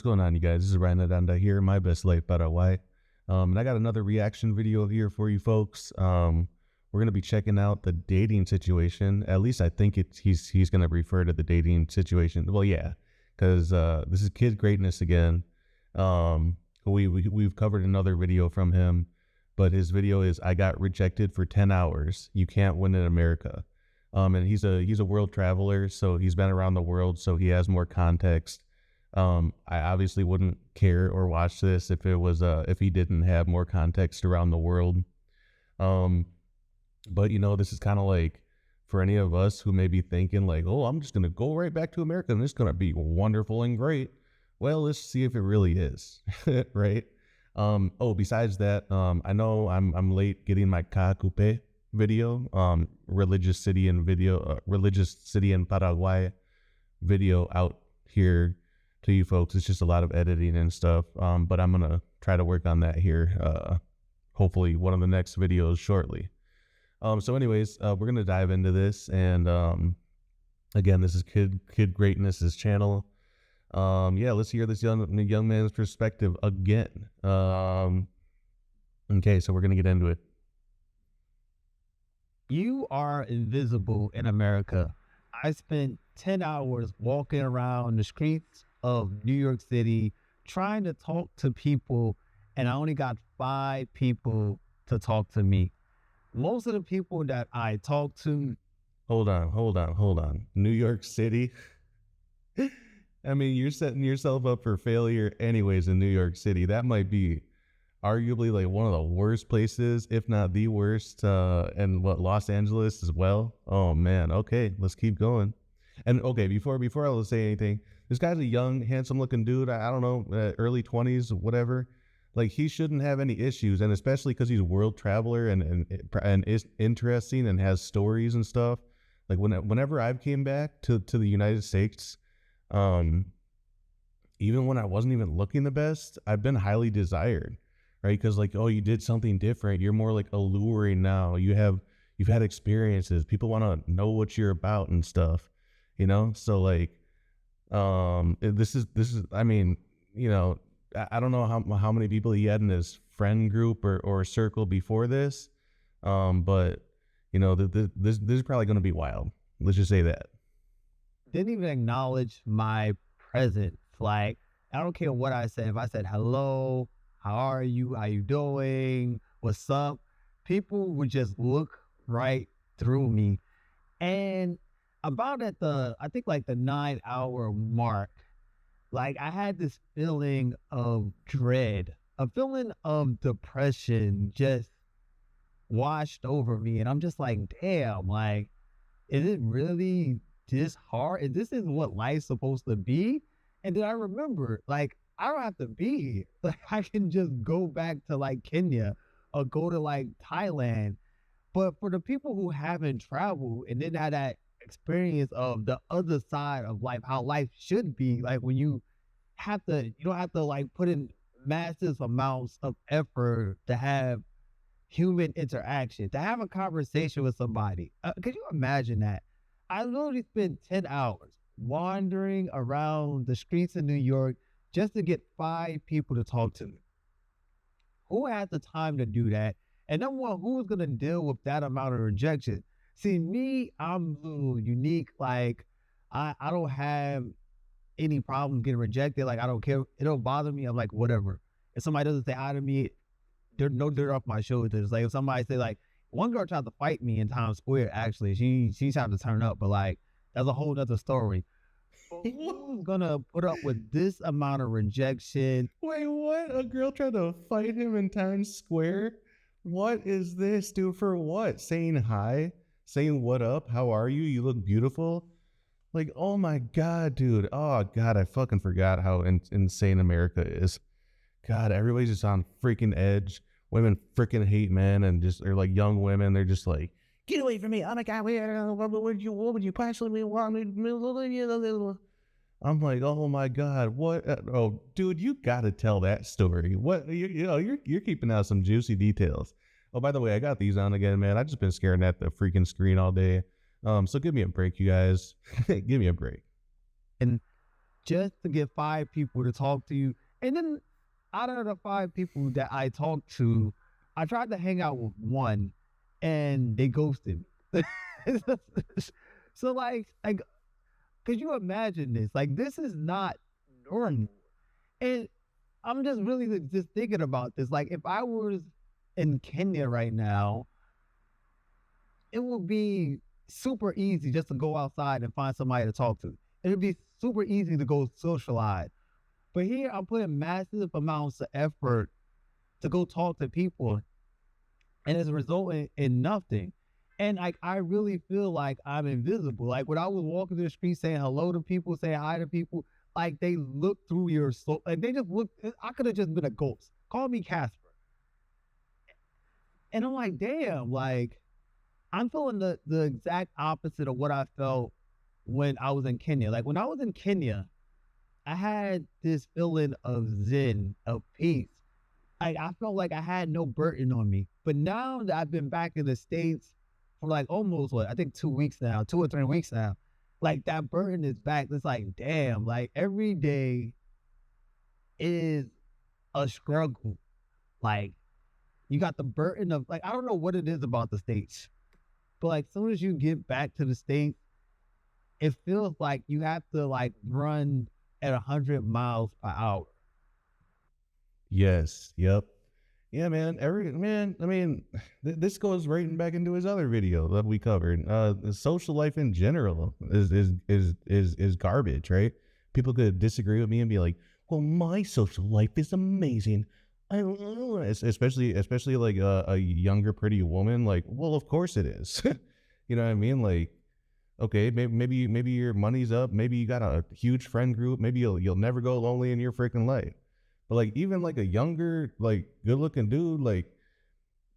going on, you guys? This is Ryan here, my best life Paraguay. And I got another reaction video here for you folks. We're gonna be checking out the dating situation. At least I think he's gonna refer to the dating situation. Well, yeah, because this is Kid Greatness again. We've covered another video from him, but his video is "I got rejected for 10 hours. You can't win in America." And he's a world traveler, so he's been around the world, so he has more context. I obviously wouldn't care or watch this if it was if he didn't have more context around the world. But you know, this is kind of like for any of us who may be thinking like, oh, I'm just gonna go right back to America and it's gonna be wonderful and great. Well, let's see if it really is, right? Oh, besides that, I know I'm late getting my Cacupe video, religious city in Paraguay video out here to you folks. It's just a lot of editing and stuff, but I'm gonna try to work on that here, hopefully one of the next videos shortly. So anyways, we're gonna dive into this, and again, this is Kid Greatness's channel. Yeah, let's hear this young man's perspective again. Okay, so we're gonna get into it. You are invisible in America. I spent 10 hours walking around the streets of New York City trying to talk to people, and I only got 5 people to talk to me. Most of the people that I talked to... Hold on. New York City? I mean, you're setting yourself up for failure anyways in New York City. That might be arguably like one of the worst places, if not the worst, and Los Angeles as well. Oh man, okay, let's keep going. And okay, before I say anything, this guy's a young, handsome looking dude. I don't know, early 20s, whatever. Like, he shouldn't have any issues, and especially because he's a world traveler and is interesting and has stories and stuff. Like whenever I've came back to the United States, even when I wasn't even looking the best, I've been highly desired. Right? Because like, oh, you did something different. You're more like alluring now. You've had experiences. People want to know what you're about and stuff, you know? So like, this is, I mean, you know, I don't know how many people he had in his friend group or circle before this. But you know, this is probably going to be wild. Let's just say that. Didn't even acknowledge my presence. Like, I don't care what I said. If I said hello, how are you? How you doing? What's up? People would just look right through me. And about at I think like the 9-hour mark, like I had this feeling of dread, a feeling of depression just washed over me. And I'm just like, damn, like, is it really this hard? And this is what life's supposed to be? And then I remember, like, I don't have to be here. Like, I can just go back to like Kenya or go to like Thailand. But for the people who haven't traveled and didn't have that experience of the other side of life, how life should be, like when you don't have to like put in massive amounts of effort to have human interaction, to have a conversation with somebody. Could you imagine that? I literally spent 10 hours wandering around the streets of New York just to get 5 people to talk to me. Who had the time to do that? And number one, who was going to deal with that amount of rejection? See, me, I'm a little unique. Like, I don't have any problems getting rejected. Like, I don't care. It don't bother me. I'm like, whatever. If somebody doesn't say hi to me, there's no dirt off my shoulders. Like, if somebody say, like, one girl tried to fight me in Times Square, actually. She tried to turn up, but like, that's a whole nother story. Who's gonna put up with this amount of rejection? Wait, what? A girl tried to fight him in Times Square? What is this, dude? For what? Saying hi? Saying what up? How are you? You look beautiful? Like, oh my God, dude. Oh God, I fucking forgot how insane America is. God, everybody's just on freaking edge. Women freaking hate men, and they're like young women. They're just like, get away from me. Oh my God, what would you possibly want me? I'm like, oh my God, what? Oh, dude, you gotta tell that story. What? You're keeping out some juicy details. Oh, by the way, I got these on again, man. I've just been staring at the freaking screen all day. So give me a break, you guys. Give me a break. And just to get 5 people to talk to you. And then out of the 5 people that I talked to, I tried to hang out with one and they ghosted me. So like could you imagine this? Like this is not normal. And I'm just really just thinking about this. Like if I was in Kenya right now, it would be super easy just to go outside and find somebody to talk to. It'd be super easy to go socialize. But here I'm putting massive amounts of effort to go talk to people and it's resulting in nothing. And like I really feel like I'm invisible. Like when I was walking through the street saying hello to people, saying hi to people, like they look through your soul. Like they just look. I could have just been a ghost. Call me Casper. And I'm like, damn. Like I'm feeling the exact opposite of what I felt when I was in Kenya. Like when I was in Kenya, I had this feeling of zen, of peace. I felt like I had no burden on me. But now that I've been back in the States for like almost what I think 2 weeks now, 2 or 3 weeks now, like that burden is back. It's like, damn, like every day is a struggle. Like you got the burden of like, I don't know what it is about the States, but like as soon as you get back to the States, it feels like you have to like run at 100 miles per hour. Yes. Yep. Yeah, man. I mean, this goes right back into his other video that we covered. The social life in general is garbage, right? People could disagree with me and be like, "Well, my social life is amazing." Especially like a younger, pretty woman. Like, well, of course it is. You know what I mean? Like, okay, maybe your money's up. Maybe you got a huge friend group. Maybe you'll never go lonely in your freaking life. But like even like a younger, like good looking dude, like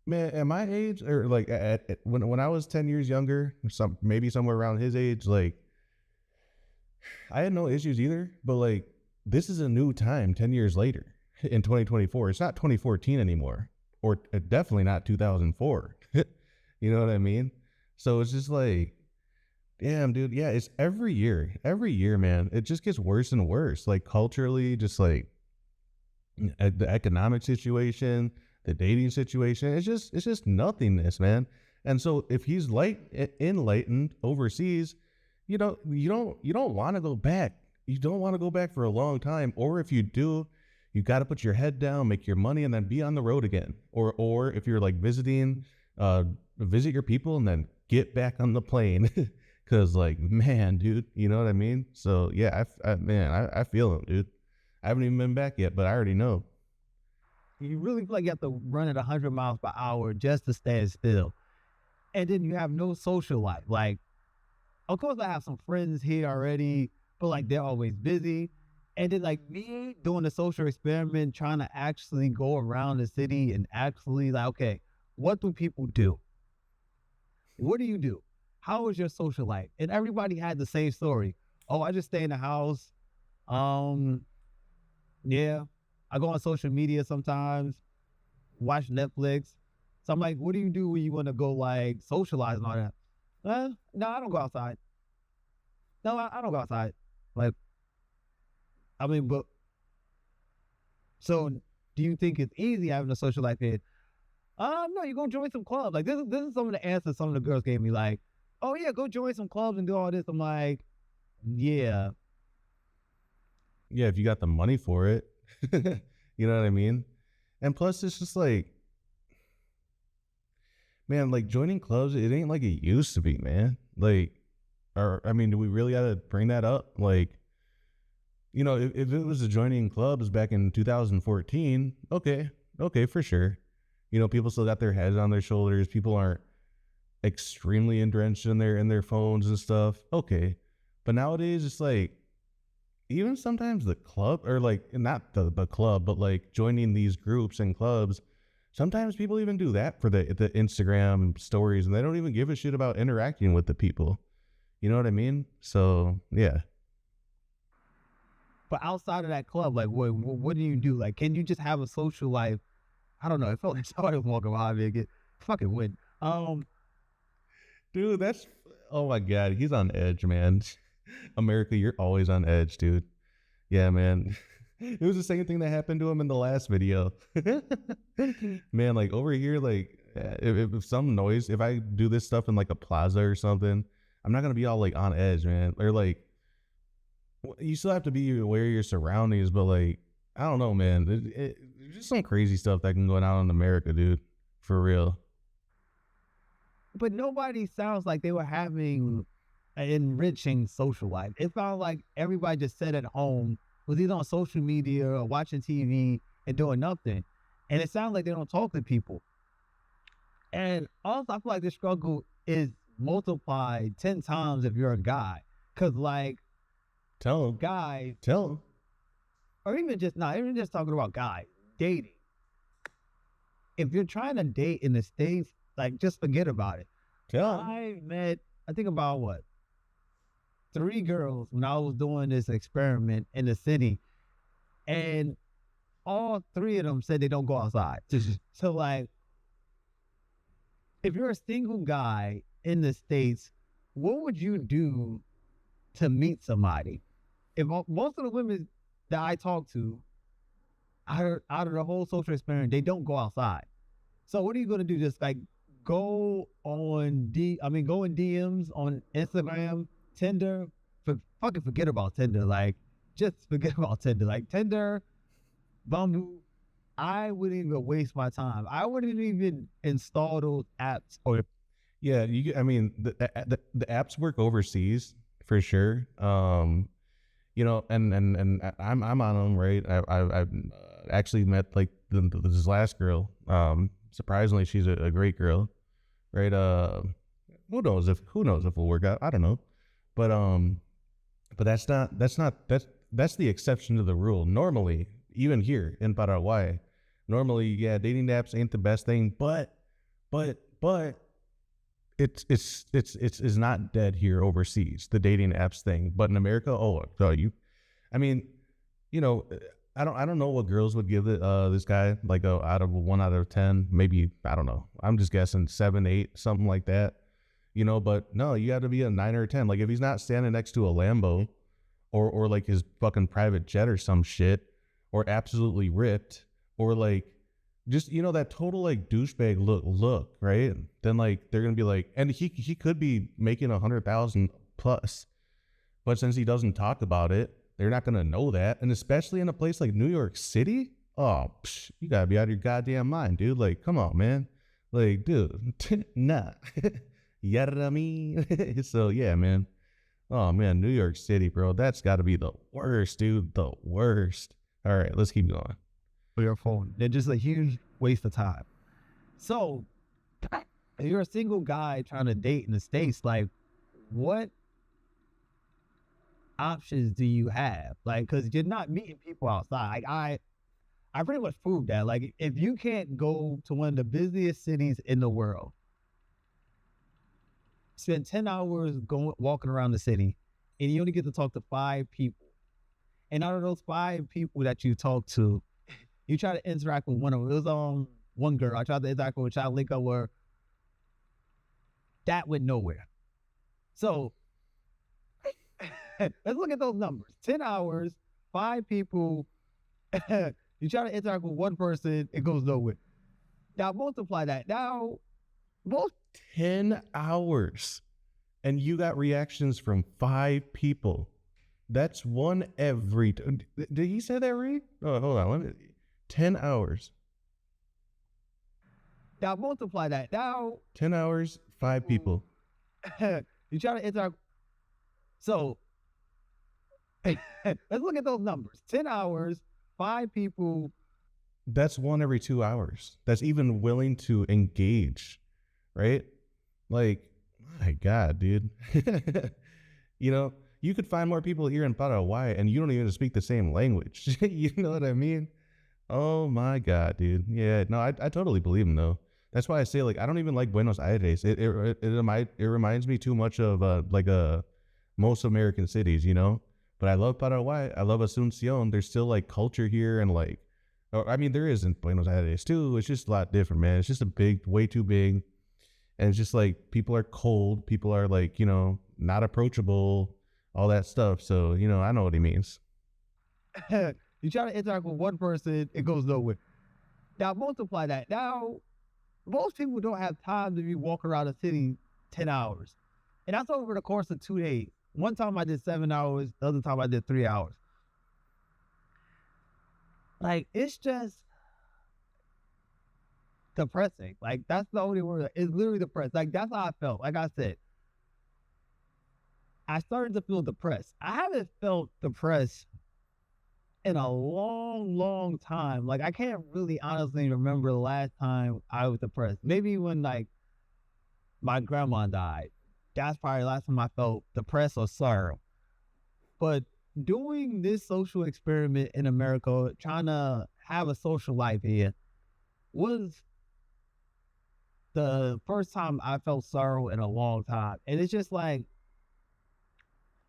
man, at my age or like when I was 10 years younger, maybe somewhere around his age, like I had no issues either. But like this is a new time 10 years later in 2024. It's not 2014 anymore, or definitely not 2004. You know what I mean? So it's just like, damn, dude. Yeah, it's every year, man. It just gets worse and worse. Like culturally, just like the economic situation, the dating situation. It's just nothingness, man. And so if he's enlightened overseas, you don't want to go back. You don't want to go back for a long time. Or if you do, you got to put your head down, make your money, and then be on the road again. Or if you're like visiting, visit your people and then get back on the plane. Cause like, man, dude, you know what I mean? So yeah, I feel him, dude. I haven't even been back yet, but I already know. You really feel like you have to run at 100 miles per hour just to stand still. And then you have no social life. Like, of course, I have some friends here already, but like they're always busy. And then like me doing the social experiment, trying to actually go around the city and actually like, okay, what do people do? What do you do? How is your social life? And everybody had the same story. Oh, I just stay in the house. Um, yeah, I go on social media sometimes, watch Netflix. So I'm like, what do you do when you want to go like socialize and all that? No, I don't go outside. No, I don't go outside. Like, I mean, but so do you think it's easy having a social life here? No, you're gonna join some clubs. Like this is some of the answers some of the girls gave me. Like, oh yeah, go join some clubs and do all this. I'm like, yeah. Yeah, if you got the money for it. You know what I mean? And plus it's just like, man, like joining clubs, it ain't like it used to be, man. Like, or I mean, do we really gotta bring that up? Like, if it was joining clubs back in 2014, okay, for sure. People still got their heads on their shoulders. People aren't extremely entrenched in their phones and stuff. Okay. But nowadays it's like even sometimes the club, or like not the club, but like joining these groups and clubs, sometimes people even do that for the Instagram stories and they don't even give a shit about interacting with the people. You know what I mean? So yeah. But outside of that club, like, what do you do? Like, can you just have a social life? I don't know. It felt like somebody was walking behind me and get fucking win. Dude, that's, oh my God, he's on edge, man. America, you're always on edge, dude. Yeah, man. It was the same thing that happened to him in the last video. Man, like over here, like if some noise, if I do this stuff in like a plaza or something, I'm not gonna be all like on edge, man. Or like you still have to be aware of your surroundings, but like I don't know, man. There's just some crazy stuff that can go on in America, dude. For real. But nobody sounds like they were having an enriching social life. It felt like everybody just sat at home, was either on social media or watching TV and doing nothing. And it sounds like they don't talk to people. And also, I feel like the struggle is multiplied 10 times if you're a guy. Because, like, Tell him. guys, Tell him. or even just not, even just talking about guys, dating. If you're trying to date in the States, like, just forget about it. Tell him. I met, I think about what, 3 girls when I was doing this experiment in the city, and all 3 of them said they don't go outside. So, like, if you're a single guy in the States, what would you do to meet somebody? If most of the women that I talk to, out of the whole social experiment, they don't go outside. So what are you going to do? Just like go on go in DMs on Instagram, Tinder. Fucking forget about Tinder. Like, just forget about Tinder. Like Tinder, Bumble. I wouldn't even waste my time. I wouldn't even install those apps. Or Yeah, I mean, the apps work overseas for sure. You know, and I'm on them, right? I've actually met like this last girl. Surprisingly, she's a great girl, right? Who knows if it'll work out? I don't know, but that's the exception to the rule. Normally, even here in Paraguay, normally, yeah, dating apps ain't the best thing, but it's not dead here overseas, the dating apps thing. But in America, oh, I'll tell you. I mean, you know, I don't know what girls would give this guy like a out of 1 out of 10, maybe I don't know. I'm just guessing 7, 8, something like that. You know, but no, you got to be a 9 or a 10. Like if he's not standing next to a Lambo, or like his fucking private jet or some shit, or absolutely ripped, or like just that total like douchebag look, right? Then like they're gonna be like, and he could be making 100,000 plus, but since he doesn't talk about it, they're not gonna know that. And especially in a place like New York City, oh, you gotta be out of your goddamn mind, dude. Like, come on, man. Like, dude, nah. You know what I mean? So yeah, man. Oh man, New York City, bro. That's got to be the worst, dude. The worst. All right, let's keep going. for your phone. They're just a huge waste of time. So if you're a single guy trying to date in the States, like what options do you have? Like, because you're not meeting people outside. Like I pretty much proved that. Like, if you can't go to one of the busiest cities in the world, spend 10 hours going walking around the city, and you only get to talk to 5 people. And out of those 5 people that you talk to, you try to interact with one of them. It was one girl. I tried to interact with her, try to link up with her. That went nowhere. So let's look at those numbers. 10 hours, 5 people. You try to interact with one person, it goes nowhere. Now multiply that. Now, most 10 hours. And you got reactions from 5 people. That's one every. Did he say that right? Oh, hold on. 10 hours. Now multiply that. Now 10 hours, 5 people. you try to interact. So let's look at those numbers. 10 hours, 5 people. That's one every 2 hours. That's even willing to engage, right? Like, my God, dude. You could find more people here in Paraguay and you don't even speak the same language. You know what I mean? Oh my God, dude. Yeah, no, I totally believe him though. That's why I say like I don't even like Buenos Aires. It reminds me too much of most American cities, But I love Paraguay. I love Asuncion. There's still like culture here and like, I mean there is in Buenos Aires too. It's just a lot different, man. It's just way too big, and it's just like people are cold. People are like not approachable, all that stuff. So I know what he means. You try to interact with one person, it goes nowhere. Now multiply that. Now most people don't have time to be walking around the city 10 hours. And that's over the course of 2 days. One time I did 7 hours, the other time I did 3 hours. Like, it's just depressing. Like, that's the only word. It's literally depressed. Like, that's how I felt. Like I said, I started to feel depressed. I haven't felt depressed in a long, long time. Like, I can't really honestly remember the last time I was depressed. Maybe when, like, my grandma died. That's probably the last time I felt depressed or sorrow. But doing this social experiment in America, trying to have a social life here, was the first time I felt sorrow in a long time. And it's just like,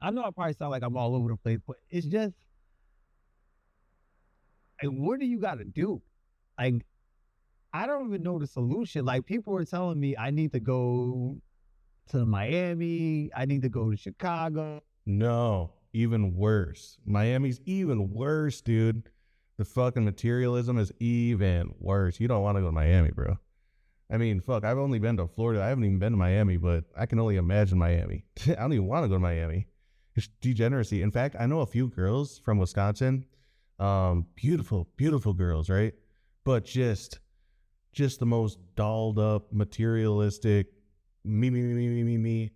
I know I probably sound like I'm all over the place, but it's just, like, what do you got to do? Like, I don't even know the solution. Like, people are telling me I need to go to Miami, I need to go to Chicago. No, even worse. Miami's even worse, dude. The fucking materialism is even worse. You don't want to go to Miami, bro. I mean, fuck, I've only been to Florida. I haven't even been to Miami, but I can only imagine Miami. I don't even want to go to Miami. It's degeneracy. In fact, I know a few girls from Wisconsin. Beautiful, beautiful girls, right? But just the most dolled up, materialistic, me.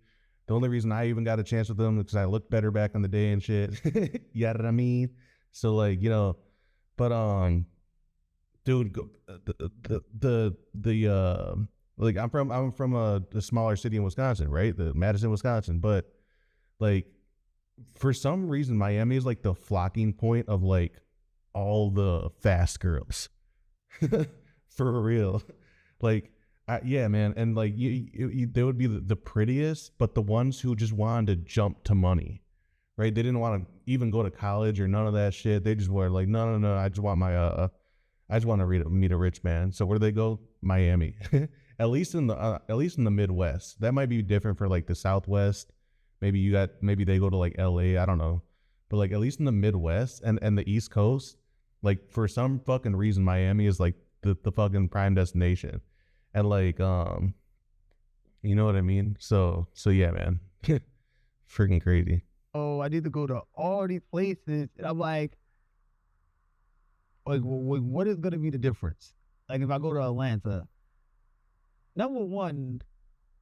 The only reason I even got a chance with them is because I looked better back in the day and shit. You know what I mean? So like, but dude, like I'm from a smaller city in Wisconsin, right? The Madison, Wisconsin. But like for some reason, Miami is like the flocking point of like all the fast girls. For real. Like, yeah, man. And like they would be the prettiest, but the ones who just wanted to jump to money, right? They didn't want to even go to college or none of that shit. They just were like, no. I just want to meet a rich man. So where do they go? Miami. At least in the Midwest. That might be different for like the Southwest. Maybe they go to like LA. I don't know. But like at least in the Midwest and the East Coast, like for some fucking reason, Miami is like the fucking prime destination. And like, you know what I mean? So yeah, man. Freaking crazy. Oh, I need to go to all these places. And I'm like, what is going to be the difference? Like, if I go to Atlanta, number one,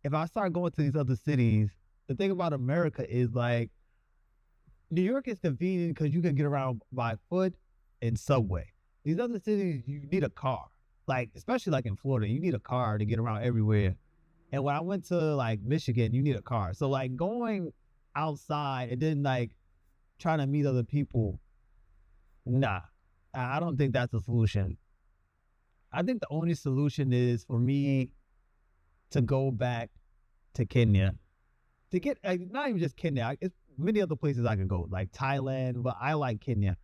if I start going to these other cities, the thing about America is like, New York is convenient because you can get around by foot and subway. These other cities, you need a car. Like, especially like in Florida, you need a car to get around everywhere. And when I went to like Michigan, you need a car. So like going outside and then like trying to meet other people, nah, I don't think that's a solution. I think the only solution is for me to go back to Kenya, to get not even just Kenya. It's many other places I can go, like Thailand, but I like Kenya.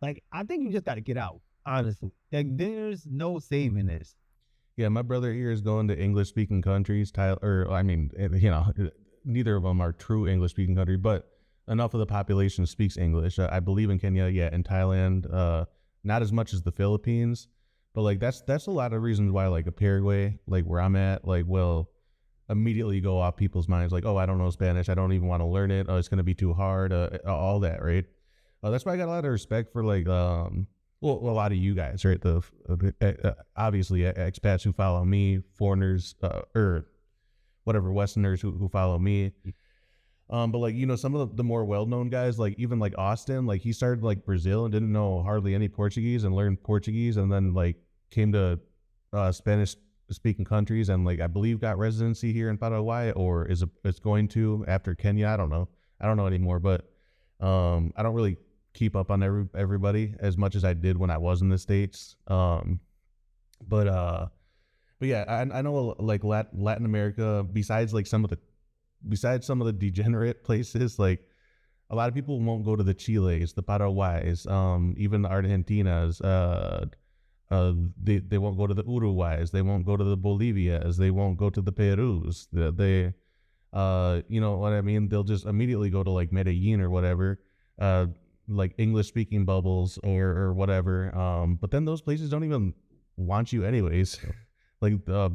Like, I think you just got to get out, honestly. Like, there's no saving this. Yeah, my brother here is going to English-speaking countries. Neither of them are true English-speaking countries, but enough of the population speaks English. I believe in Kenya, yeah, and Thailand, not as much as the Philippines, but like that's a lot of reasons why like a Paraguay, like where I'm at, like will immediately go off people's minds, like, oh, I don't know Spanish, I don't even want to learn it, oh, it's gonna be too hard, all that, right? That's why I got a lot of respect for like a lot of you guys, right? Obviously expats who follow me, foreigners, or whatever, Westerners who follow me. But like, some of the more well-known guys, like even like Austin, like he started like Brazil and didn't know hardly any Portuguese and learned Portuguese, and then like came to Spanish speaking countries, and like I believe got residency here in Paraguay, or is going to after Kenya. I don't know anymore, but I don't really keep up on everybody as much as I did when I was in the States. But yeah, I know like Latin America, besides some of the degenerate places, like a lot of people won't go to the Chiles, the Paraguays, even the Argentinas. They won't go to the Uruguays. They won't go to the Bolivias. They won't go to the Perus. You know what I mean? They'll just immediately go to like Medellin or whatever. like English speaking bubbles or whatever. But then those places don't even want you anyways. Like the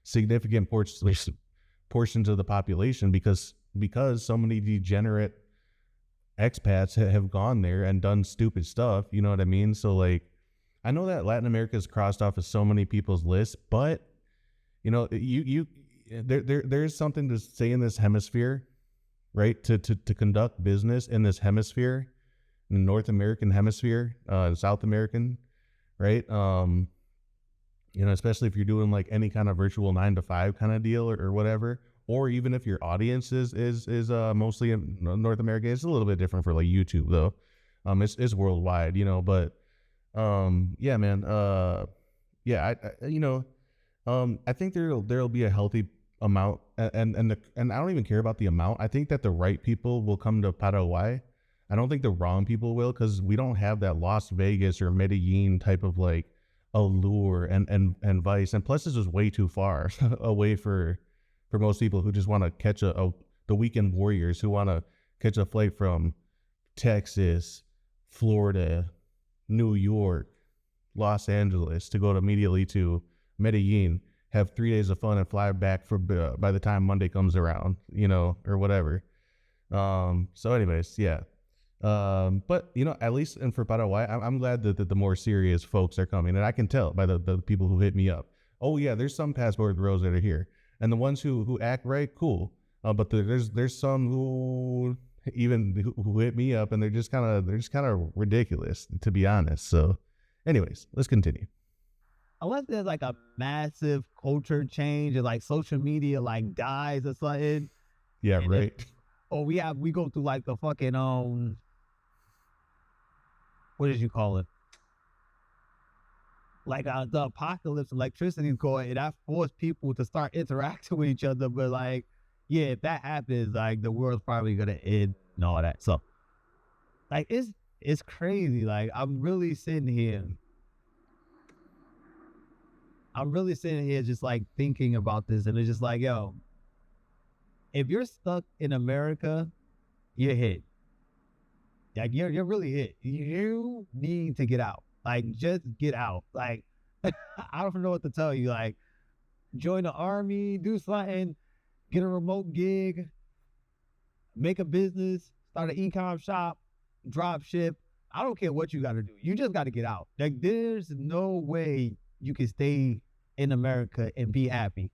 significant portions of the population because so many degenerate expats have gone there and done stupid stuff. You know what I mean? So like, I know that Latin America is crossed off of so many people's lists, but you know, there's something to say in this hemisphere, right? To conduct business in this hemisphere, in the North American hemisphere, South American, right? You know, especially if you're doing like any kind of virtual 9 to 5 kind of deal or whatever, or even if your audience is mostly in North America. It's a little bit different for like YouTube though. It's worldwide, you know, but yeah, man. Yeah, you know, I think there'll be a healthy amount, and I don't even care about the amount. I think that the right people will come to Paraguay. I don't think the wrong people will, because we don't have that Las Vegas or Medellin type of like allure and vice. And plus, this is way too far away for most people who just want to catch the weekend warriors who want to catch a flight from Texas, Florida, New York, Los Angeles to go immediately to Medellin, have 3 days of fun and fly back for by the time Monday comes around, you know, or whatever. So anyways, yeah. But you know, at least and for Paraguay, I'm glad that the more serious folks are coming, and I can tell by the people who hit me up. Oh yeah, there's some passport bros that are here, and the ones who act right, cool. But there's some who who hit me up, and they're just kind of ridiculous, to be honest. So, anyways, let's continue. Unless there's like a massive culture change and like social media like dies or something, Yeah, and right. or we go through like the fucking what did you call it? Like the apocalypse, electricity is going, and that forced people to start interacting with each other. But like, yeah, if that happens, like the world's probably gonna end and all that. So like it's crazy. Like I'm really sitting here. I'm really sitting here just like thinking about this, and it's just like, yo, if you're stuck in America, you're hit. Like you're really hit. You need to get out. Like just get out. Like I don't know what to tell you. Like join the army, do something, get a remote gig, make a business, start an e-com shop, drop ship. I don't care what you got to do. You just got to get out. Like there's no way you can stay in America and be happy.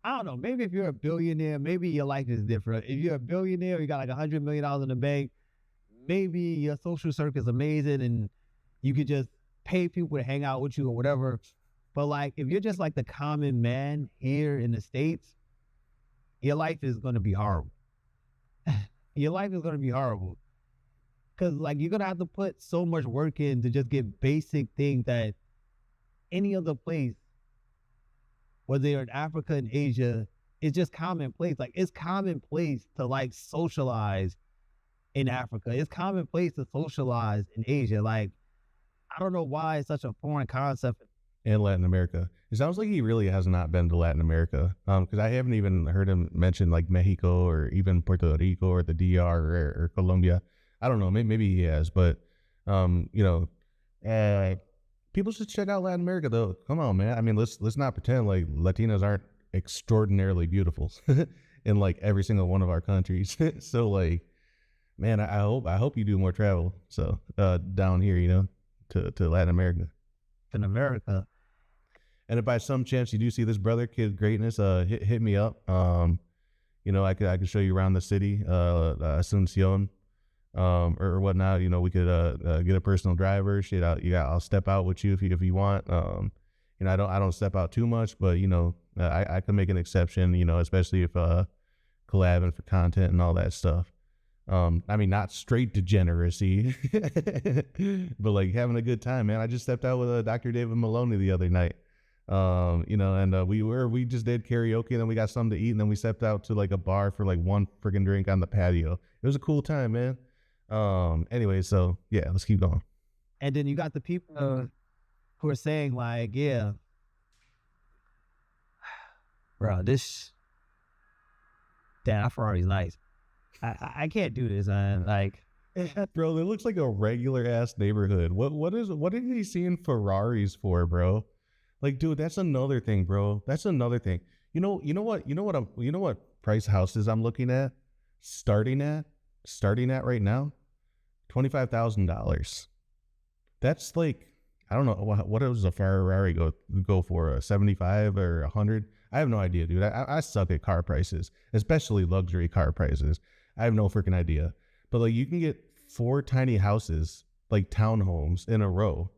I don't know. Maybe if you're a billionaire, maybe your life is different. If you're a billionaire, you got like $100 million in the bank, maybe your social circle is amazing and you could just pay people to hang out with you or whatever. But like, if you're just like the common man here in the States, your life is going to be horrible. Your life is going to be horrible. Because like, you're going to have to put so much work in to just get basic things that any other place, whether you're in Africa and Asia, it's just commonplace. Like it's commonplace to like socialize in Africa. It's commonplace to socialize in Asia. Like I don't know why it's such a foreign concept. And Latin America. It sounds like he really has not been to Latin America. Because I haven't even heard him mention like Mexico or even Puerto Rico or the DR or Colombia. I don't know. Maybe he has, but you know, people should check out Latin America though. Come on, man. I mean, let's not pretend like Latinos aren't extraordinarily beautiful in like every single one of our countries. So like, man, I hope you do more travel. So down here, you know, to Latin America. In America. And if by some chance you do see this brother kid greatness, hit me up. You know, I could show you around the city, Asuncion, or whatnot. You know, we could get a personal driver. Shit, I'll step out with you if you want. You know, I don't step out too much, but you know, I can make an exception. You know, especially if collabing for content and all that stuff. I mean, not straight degeneracy, but like having a good time, man. I just stepped out with Dr. David Maloney the other night. You know, and we just did karaoke, and then we got something to eat, and then we stepped out to like a bar for like one freaking drink on the patio. It was a cool time, man. Anyway, so yeah, let's keep going. And then you got the people who are saying like, yeah, bro, that Ferrari's nice. I can't do this, man. Like, Bro, it looks like a regular ass neighborhood. What is he seeing Ferraris for, bro? Like, dude, that's another thing, bro. That's another thing. You know what price houses I'm looking at? Starting at starting at right now? $25,000. That's like, I don't know what does a Ferrari go for, a 75 or 100? I have no idea, dude. I suck at car prices, especially luxury car prices. I have no freaking idea. But like, you can get four tiny houses, like townhomes, in a row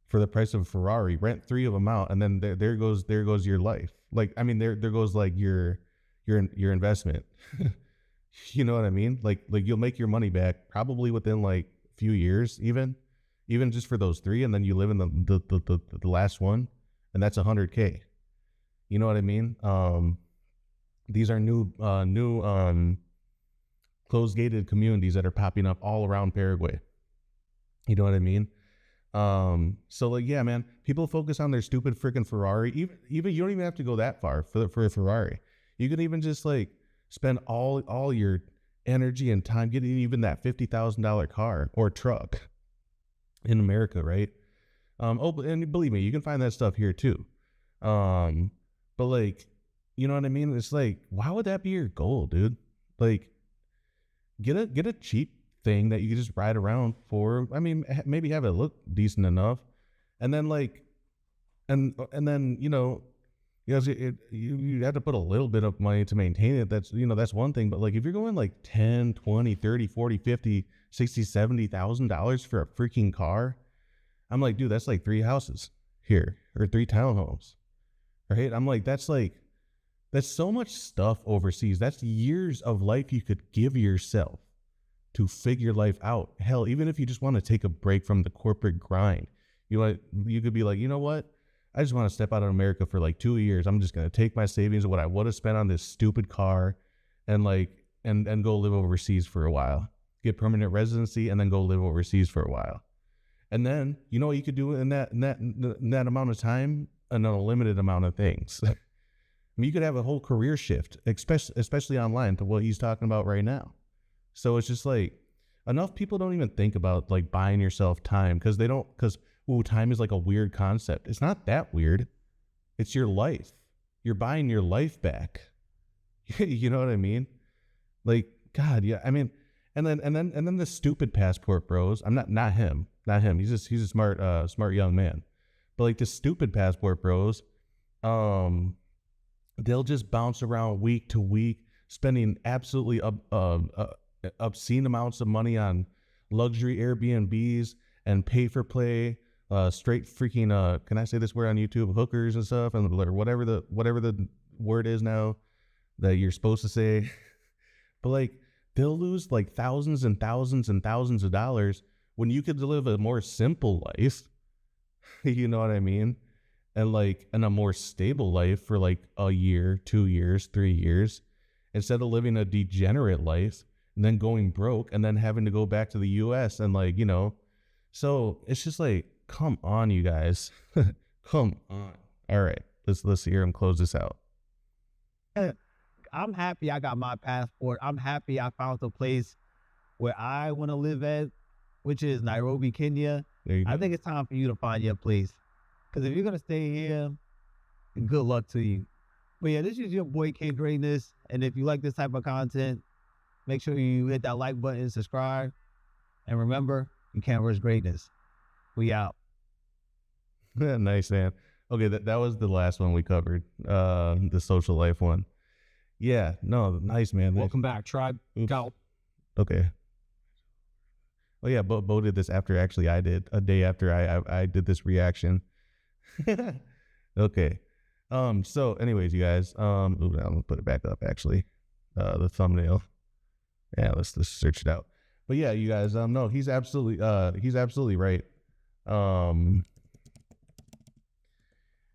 for the price of a Ferrari. Rent three of them out, and then there goes your life. Like, I mean, there goes like your investment. You know what I mean? Like you'll make your money back probably within like a few years, even just for those three, and then you live in the last one, and that's 100K. You know what I mean? These are new closed gated communities that are popping up all around Paraguay. You know what I mean? So like, yeah, man, people focus on their stupid freaking Ferrari. Even you don't even have to go that far for a Ferrari. You can even just like spend all your energy and time getting even that $50,000 car or truck in America, right? And believe me, you can find that stuff here too. But like, you know what I mean? It's like, why would that be your goal, dude? Like, get a cheap thing that you can just ride around for. I mean, maybe have it look decent enough, and then like, and then you have to put a little bit of money to maintain it. That's one thing. But like, if you're going like 10, 20, 30, 40, 50, 60, $70,000 for a freaking car, I'm like, dude, that's like three houses here or three townhomes, right? I'm like, that's so much stuff overseas. That's years of life you could give yourself to figure life out. Hell, even if you just want to take a break from the corporate grind, you could be like, you know what? I just want to step out of America for like 2 years. I'm just gonna take my savings of what I would have spent on this stupid car, and like and go live overseas for a while, get permanent residency, and then go live overseas for a while. And then you know what you could do in that amount of time, an unlimited amount of things. I mean, you could have a whole career shift, especially online, to what he's talking about right now. So it's just like, enough people don't even think about like buying yourself time, because time is like a weird concept. It's not that weird. It's your life. You're buying your life back. You know what I mean? Like, God, yeah. I mean, and then the stupid passport bros. I'm not him. Not him. He's a smart young man. But like the stupid passport bros, they'll just bounce around week to week, spending absolutely obscene amounts of money on luxury Airbnbs and pay for play, straight freaking can I say this word on YouTube, hookers and stuff, and whatever the word is now that you're supposed to say. But like, they'll lose like thousands and thousands and thousands of dollars when you could live a more simple life. You know what I mean? And a more stable life for like a year, 2 years, 3 years, instead of living a degenerate life and then going broke and then having to go back to the US and like, so it's just like, come on, you guys. Come on. All right, let's hear him close this out. I'm happy I got my passport. I'm happy I found the place where I want to live at, which is Nairobi, Kenya. There you go. I think it's time for you to find your place. Because if you're going to stay here, good luck to you. But yeah, this is your boy Kid Greatness. And if you like this type of content, make sure you hit that like button, subscribe. And remember, you can't rush greatness. We out. Nice, man. Okay, that was the last one we covered, the social life one. Yeah, no, nice, man. Welcome back, tribe. Go. Okay. Oh yeah, Bo did this after actually I did, a day after I did this reaction. Okay. So anyways, you guys, I'm gonna put it back up actually. The thumbnail. Yeah, let's search it out. But yeah, you guys, no, he's absolutely right.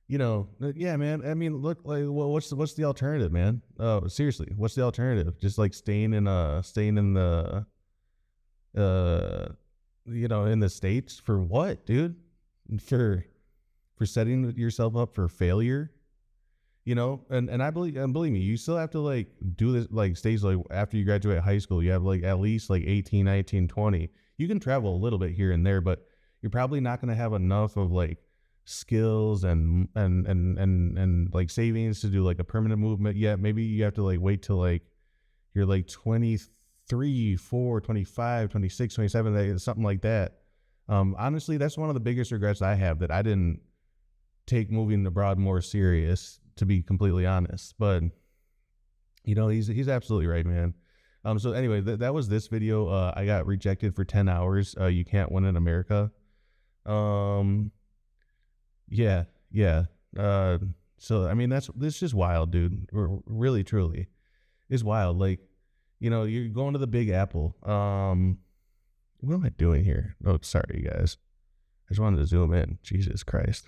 Yeah, man. I mean, look, like, well, what's the alternative, man? Seriously, what's the alternative? Just like staying in the in the States for what, dude? For setting yourself up for failure. And believe me, you still have to like do this like stage like after you graduate high school. You have like at least like 18, 19, 20. You can travel a little bit here and there, but you're probably not going to have enough of like skills and like savings to do like a permanent movement yet. Maybe you have to like wait till like you're like 23, 4, 25, 26, 27, something like that. Honestly, that's one of the biggest regrets I have, that I didn't take moving abroad more serious, to be completely honest. But he's absolutely right, man. So anyway, that was this video. I got rejected for 10 hours. You can't win in America. Um, yeah, yeah. So I mean, this just wild, dude. Really, truly, it's wild. Like, you're going to the Big Apple. What am I doing here? Oh, sorry, you guys. I just wanted to zoom in. Jesus Christ.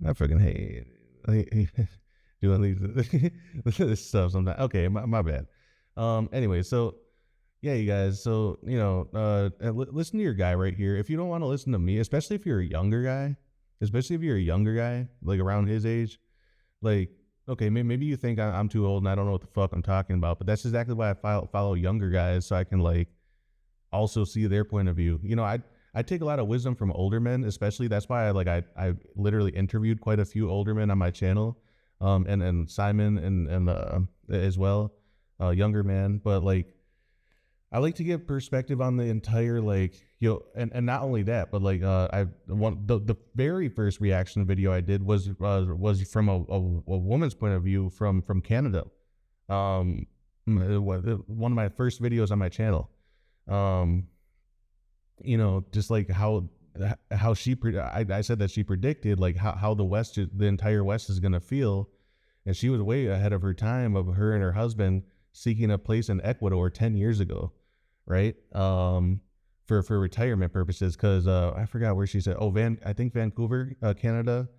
I freaking hate doing this stuff sometimes. Okay, my bad. Anyway, so yeah, you guys. So listen to your guy right here. If you don't want to listen to me, especially if you're a younger guy, like around his age, like, okay, maybe you think I'm too old and I don't know what the fuck I'm talking about, but that's exactly why I follow younger guys, so I can like also see their point of view. I take a lot of wisdom from older men, especially. That's why I literally interviewed quite a few older men on my channel, and Simon and as well, younger man. But like, I like to give perspective on the entire, like, and not only that, but like, the very first reaction video I did was from a woman's point of view from Canada. One of my first videos on my channel. Just like how I said that she predicted like how the entire West is gonna feel, and she was way ahead of her time, of her and her husband seeking a place in Ecuador 10 years ago, right? For retirement purposes, because I forgot where she said. I think Vancouver, Canada,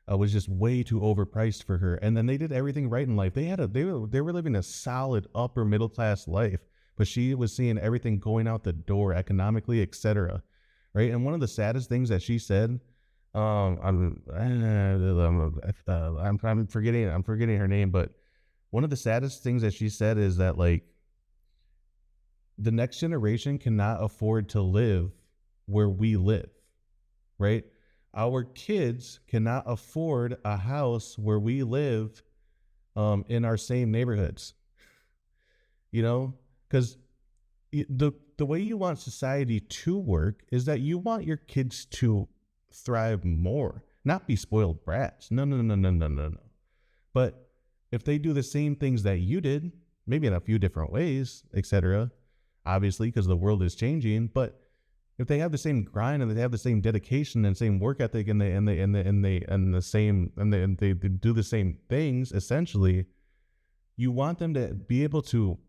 was just way too overpriced for her. And then they did everything right in life. They were living a solid upper middle class life, but she was seeing everything going out the door economically, etc. Right? And one of the saddest things that she said, I'm forgetting her name, but one of the saddest things that she said is that like, the next generation cannot afford to live where we live, right? Our kids cannot afford a house where we live, in our same neighborhoods, because the way you want society to work is that you want your kids to thrive more, not be spoiled brats. No, no, no, no, no, no, no. But if they do the same things that you did, maybe in a few different ways, etc., obviously, because the world is changing, but if they have the same grind and they have the same dedication and same work ethic and they do the same things, essentially, you want them to be able to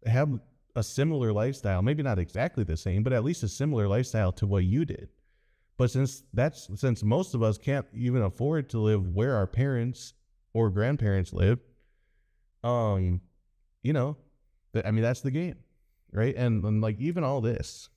have a similar lifestyle, maybe not exactly the same, but at least a similar lifestyle to what you did. But since most of us can't even afford to live where our parents or grandparents lived, that's the game. Right. And like, even all this,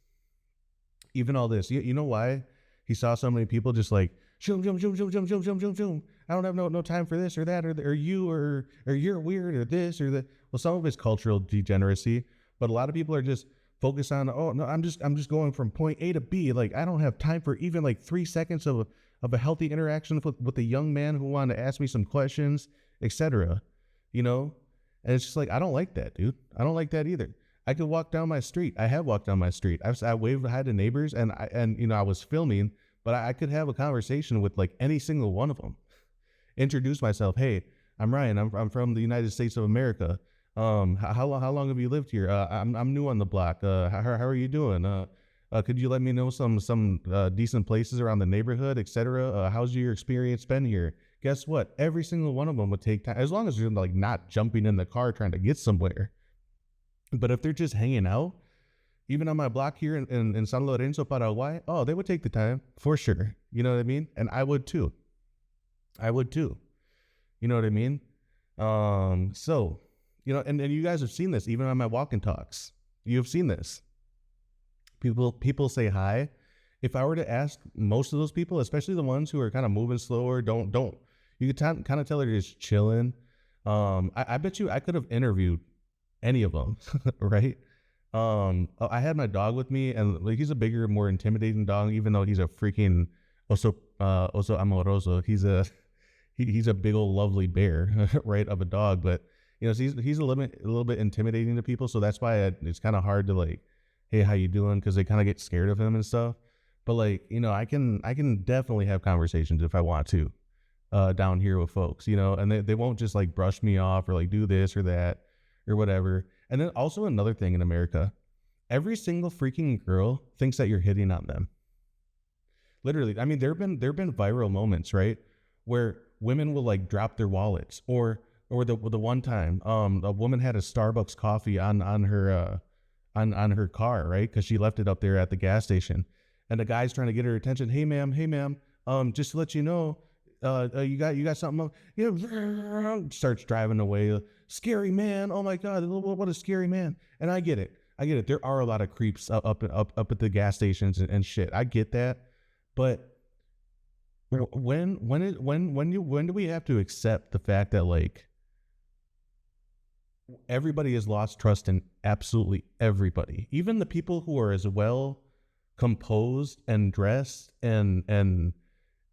you know why he saw so many people just like, shoom, shoom, shoom, shoom, shoom, shoom, shoom, shoom, shoom. I don't have no time for this or that, or you're weird or this or that. Well, some of it's cultural degeneracy, but a lot of people are just focused on, oh no, I'm just going from point A to B. Like, I don't have time for even like 3 seconds of a healthy interaction with a young man who wanted to ask me some questions, etc. And it's just like, I don't like that, dude. I don't like that either. I could walk down my street. I have walked down my street. I waved hi to neighbors, and I was filming, but I could have a conversation with like any single one of them. Introduce myself. Hey, I'm Ryan. I'm from the United States of America. How long have you lived here? I'm new on the block. How are you doing? Could you let me know some decent places around the neighborhood, etc.? How's your experience been here? Guess what? Every single one of them would take time, as long as you're like not jumping in the car trying to get somewhere. But if they're just hanging out, even on my block here in San Lorenzo, Paraguay, oh, they would take the time for sure. You know what I mean? And I would too. You know what I mean? So, and you guys have seen this even on my walk and talks. You've seen this. People say hi. If I were to ask most of those people, especially the ones who are kind of moving slower, don't, You could kind of tell they're just chilling. I bet you I could have interviewed any of them, right? I had my dog with me, and like he's a bigger, more intimidating dog, even though he's a freaking oso amoroso. He's a big old lovely bear, right, of a dog. But so he's a little bit intimidating to people, so that's why it's kind of hard to like, hey, how you doing? Because they kind of get scared of him and stuff. But like, I can definitely have conversations if I want to, down here with folks, and they won't just like brush me off or like do this or that or whatever. And then also another thing in America, every single freaking girl thinks that you're hitting on them. Literally, I mean, there've been viral moments, right, where women will like drop their wallets, or the one time, a woman had a Starbucks coffee on her on her car, right, because she left it up there at the gas station, and the guy's trying to get her attention. Hey ma'am, just to let you know, you got something up? Yeah, starts driving away. Scary man. Oh my God, what a scary man. And I get it. There are a lot of creeps up at the gas stations and shit. I get that. But when do we have to accept the fact that like everybody has lost trust in absolutely everybody, even the people who are as well composed and dressed and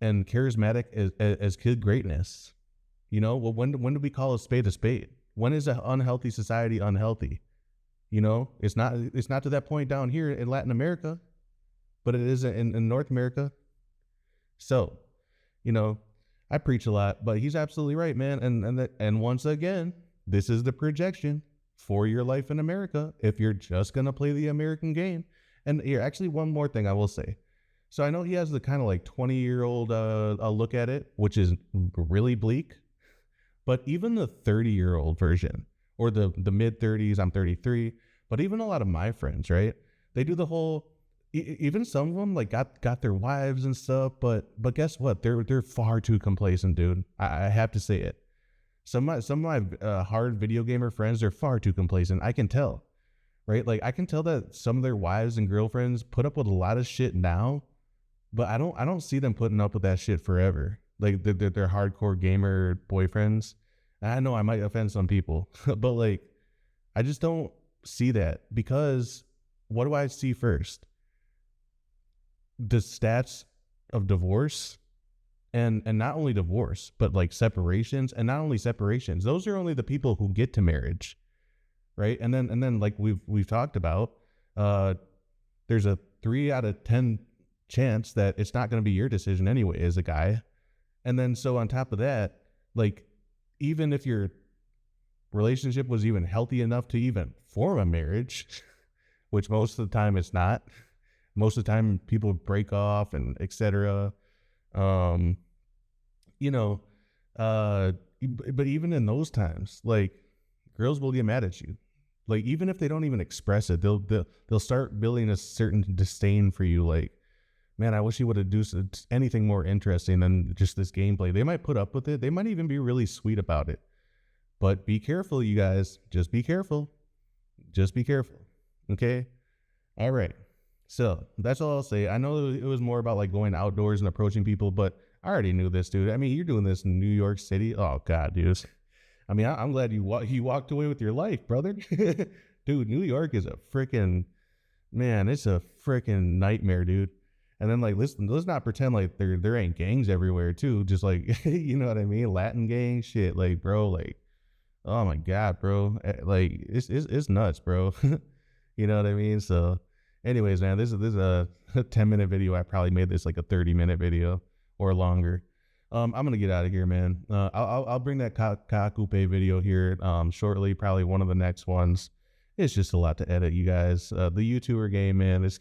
charismatic as kid greatness? Well, when do we call a spade a spade? When is an unhealthy society unhealthy? It's not to that point down here in Latin America, but it is in North America. So, I preach a lot, but he's absolutely right, man. And once again, this is the projection for your life in America if you're just gonna play the American game. And here, actually, one more thing I will say. So I know he has the kind of like 20-year-old look at it, which is really bleak. But even the 30-year-old version, or the mid 30s, I'm 33. But even a lot of my friends, right? They do the whole. Even some of them like got their wives and stuff. But guess what? They're far too complacent, dude. I have to say it. Some of my hard video gamer friends are far too complacent. I can tell, right? Like I can tell that some of their wives and girlfriends put up with a lot of shit now, but I don't see them putting up with that shit forever. Like they're hardcore gamer boyfriends. And I know I might offend some people, but like I just don't see that, because what do I see first? The stats of divorce, and not only divorce, but like separations, and not only separations. Those are only the people who get to marriage, right? And then like we've talked about, there's a 3 out of 10 chance that it's not going to be your decision anyway as a guy. And then so on top of that, like even if your relationship was even healthy enough to even form a marriage, which most of the time it's not. Most of the time people break off and etc. Um, you know, but even in those times, like girls will get mad at you. Like even if they don't even express it, they'll start building a certain disdain for you. Like, man, I wish he would have done anything more interesting than just this gameplay. They might put up with it. They might even be really sweet about it. But be careful, you guys. Just be careful. Just be careful. Okay? All right. So that's all I'll say. I know it was more about like going outdoors and approaching people, but I already knew this, dude. I mean, you're doing this in New York City. Oh, God, dude. I mean, I'm glad you walked away with your life, brother. Dude, New York is a freaking, man, it's a freaking nightmare, dude. And then like, let's not pretend like there ain't gangs everywhere too. Just like, you know what I mean? Latin gang shit. Like, bro, like, oh my God, bro. Like, it's nuts, bro. You know what I mean? So anyways, man, this is a 10-minute video. I probably made this like a 30-minute video or longer. I'm gonna get out of here, man. I'll bring that Kakupe video here shortly, probably one of the next ones. It's just a lot to edit, you guys. The YouTuber game, man, it's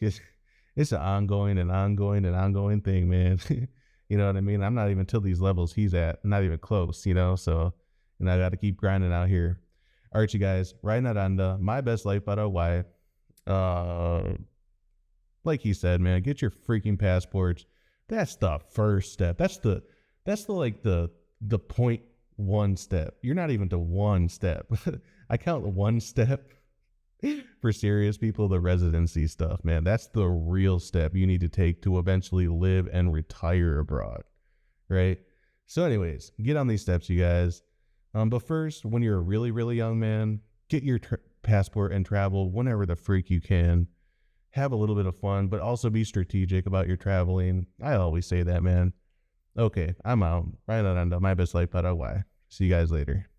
an ongoing thing, man. You know what I mean? I'm not even till these levels he's at, not even close, so I got to keep grinding out here. All right, you guys, right Naranda, my best life Paraguay. Like he said, man, get your freaking passports. That's the first step. That's the like the 0.1 step. You're not even to one step. I count one step for serious people, the residency stuff, man. That's the real step you need to take to eventually live and retire abroad, right? So, anyways, get on these steps, you guys. But first, when you're a really, really young man, get your passport and travel whenever the freak you can. Have a little bit of fun, but also be strategic about your traveling. I always say that, man. Okay, I'm out. Right on, my best life, Paraguay. See you guys later.